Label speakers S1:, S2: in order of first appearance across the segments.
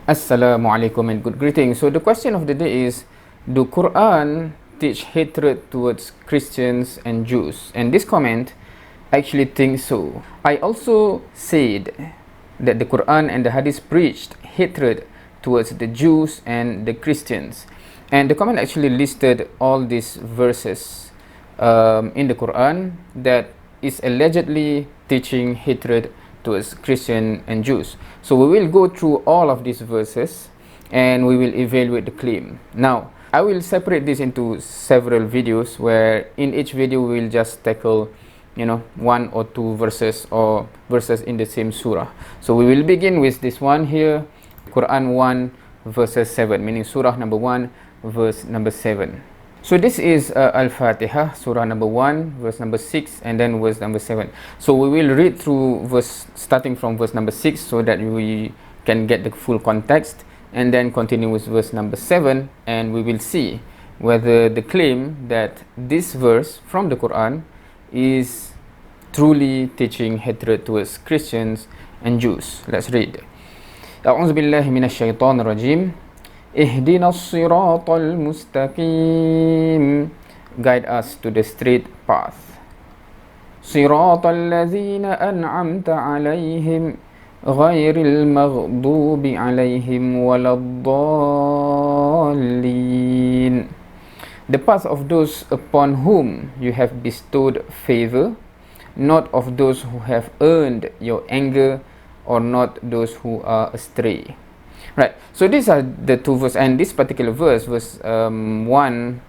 S1: Assalamu alaikum and good greetings. So the question of the day is, do Quran teach hatred towards Christians and Jews? And this comment actually thinks so. I also said that the Quran and the Hadith preached hatred towards the Jews and the Christians. And the comment actually listed all these verses in the Quran that is allegedly teaching hatred towards Christian and Jews. So we will go through all of these verses and we will evaluate the claim. Now, I will separate this into several videos where in each video we will just tackle one or two verses or verses in the same surah. So we will begin with this one here, Quran 1 verses 7, meaning surah number 1 verse number 7. So this is Al-Fatiha, surah number 1, verse number 6, and then verse number 7. So we will read through starting from verse number 6 so that we can get the full context, and then continue with verse number 7, and we will see whether the claim that this verse from the Quran is truly teaching hatred towards Christians and Jews. Let's read. أعوذ بالله من الشيطان الرجيم. اهدنا الصراط المستقيم. Guide us to the straight path. صراط الذين أنعمت عليهم غير المغضوب عليهم ولا الضالين. The path of those upon whom you have bestowed favor, not of those who have earned your anger, or not those who are astray. Right, so these are the two verses, and this particular verse, Surah 1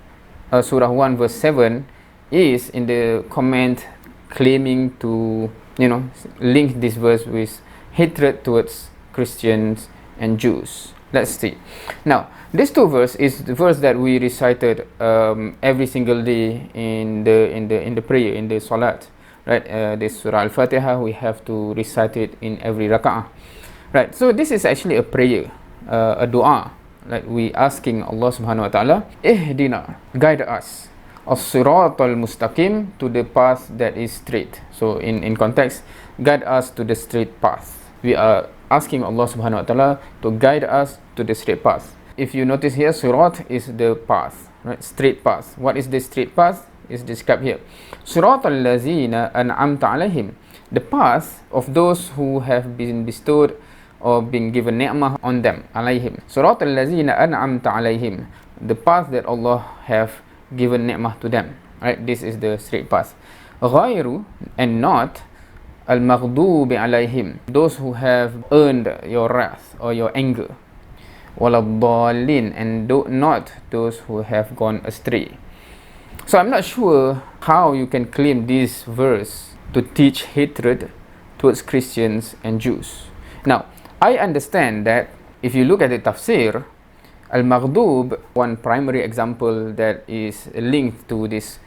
S1: verse 7, is in the comment claiming to link this verse with hatred towards Christians and Jews. Let's see. Now, this two verse is the verse that we recited every single day in the prayer, in the salat. Right, this Surah Al-Fatiha, we have to recite it in every raka'ah. Right, so this is actually a prayer, a dua, like we asking Allah subhanahu wa ta'ala, ihdina, guide us, as-sirat al-mustaqim, to the path that is straight. So in context, guide us to the straight path. We are asking Allah subhanahu wa ta'ala to guide us to the straight path. If you notice here, sirat is the path, right? Straight path. What is the straight path? Is described here. Sirat al-lazina an'amta alayhim, the path of those who have been bestowed or been given ni'mah on them, alayhim. Surat al-lazina an'amta alayhim, the path that Allah have given ni'mah to them. Right, this is the straight path. Ghayru, and not al-maghdubi alayhim, those who have earned your wrath or your anger. Waladhalin, and not those who have gone astray. So I'm not sure how you can claim this verse to teach hatred towards Christians and Jews. Now, I understand that if you look at the tafsir, Al-Maghdub, one primary example that is linked to this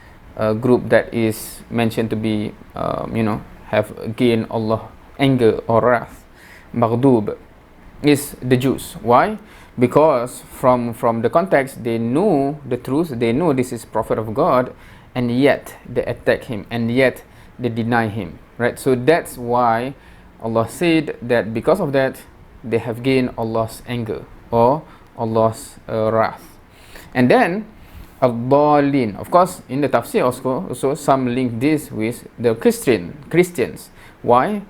S1: group that is mentioned to be, have gained Allah anger or wrath. Maghdub is the Jews. Why? Because from the context, they know the truth, they know this is Prophet of God, and yet they attack him, and yet they deny him. Right? So that's why Allah said that because of that, they have gained Allah's anger or Allah's wrath. And then, Al-Dhalin. Of course, in the tafsir also some link this with the Christians. Why?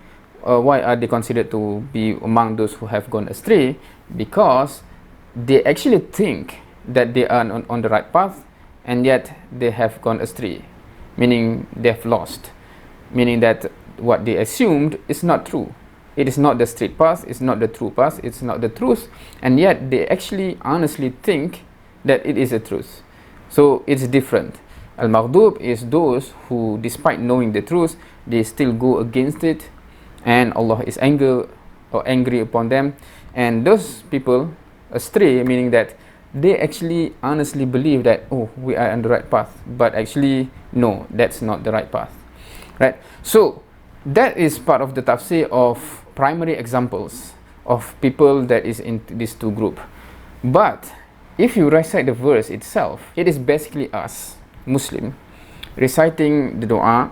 S1: Why are they considered to be among those who have gone astray? Because they actually think that they are on the right path, and yet they have gone astray, meaning they have lost, meaning that what they assumed is not true. It is not the straight path, it's not the true path, it's not the truth, and yet they actually honestly think that it is the truth. So it's different. Al-Maghdub is those who, despite knowing the truth, they still go against it, and Allah is angry upon them. And those people astray, meaning that they actually honestly believe that, oh, we are on the right path, but actually no, that's not the right path. Right? So that is part of the tafsir of primary examples of people that is in these two groups. But if you recite the verse itself, it is basically us, Muslim, reciting the dua,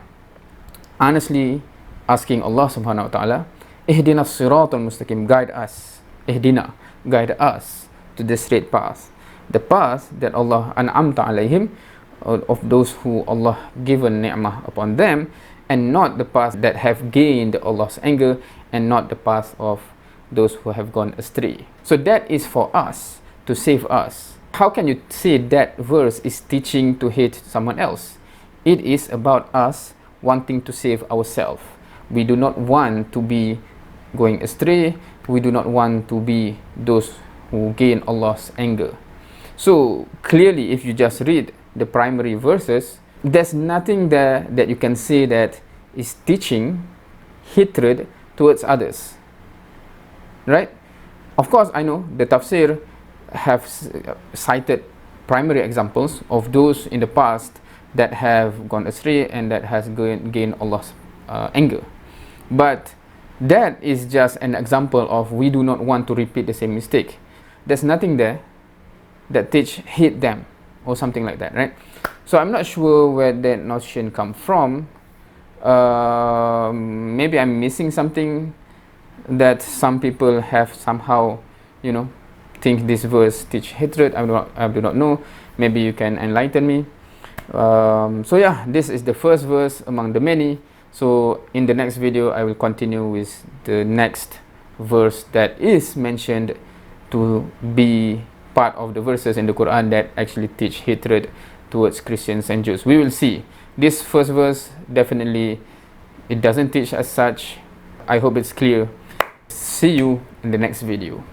S1: honestly asking Allah subhanahu wa ta'ala, ihdina as-siratal mustaqim, guide us. Ihdina, guide us to the straight path, the path that Allah an'amta alayhim, of those who Allah given ni'mah upon them, and not the path that have gained Allah's anger, and not the path of those who have gone astray. So that is for us, to save us. How can you say that verse is teaching to hate someone else? It is about us wanting to save ourselves. We do not want to be going astray. We do not want to be those who gain Allah's anger. So clearly, if you just read the primary verses, there's nothing there that you can say that is teaching hatred towards others, right? Of course, I know the tafsir have cited primary examples of those in the past that have gone astray and that has gained Allah's anger, but that is just an example of we do not want to repeat the same mistake. There's nothing there that teach hate them or something like that, right? So I'm not sure where that notion come from. Maybe I'm missing something that some people have somehow, think this verse teach hatred. I do not know. Maybe you can enlighten me. So yeah, this is the first verse among the many. So in the next video, I will continue with the next verse that is mentioned to be part of the verses in the Quran that actually teach hatred towards Christians and Jews. We will see. This first verse, definitely, it doesn't teach as such. I hope it's clear. See you in the next video.